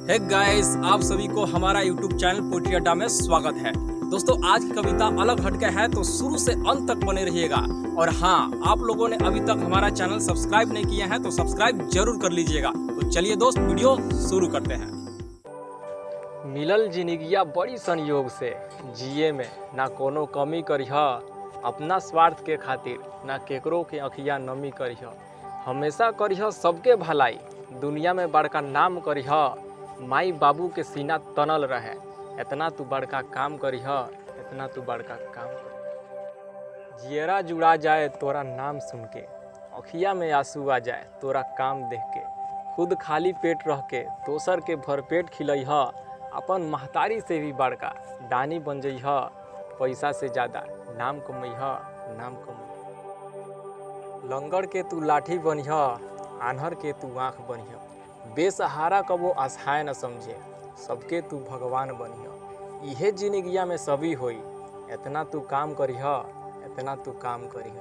Hey guys, आप सभी को हमारा YouTube चैनल पोएट्री अड्डा में स्वागत है। दोस्तों, आज की कविता अलग हटके है, तो शुरू से अंत तक बने रहिएगा। और हाँ, आप लोगों ने अभी तक हमारा चैनल सब्सक्राइब नहीं किया है तो सब्सक्राइब जरूर कर लीजिएगा। तो चलिए दोस्त, वीडियो शुरू करते हैं। मिलल जिंदगिया बड़ी संयोग से, जिए में ना कोनो कमी करिह, अपना स्वार्थ के खातिर ना केकरो के अखिया नमी करिह। हमेशा करिह सबके भलाई, दुनिया में बड़का नाम करिह, माई बाबू के सीना तनल रहे। इतना तू बड़का काम करिह, इतना तू बड़का काम करिह। जियरा जुड़ा जाए तोरा नाम सुन के, अखिया में आंसू आ जाए तोरा काम देख के। खुद खाली पेट रह के दोसर के भरपेट खिलैह, अपन महतारी से भी बड़का दानी बन जइह। पैसा से ज़्यादा नाम कमैह, नाम कमैह। लंगड़ के तू लाठी बनिह, आन्हर के तू आँख बनिह। बेसहारा कबो असहाय न समझे, सबके तू भगवान बनिह। इहे जिंदगिया में सभी होई, इतना तू काम करिह, इतना तू काम करिह।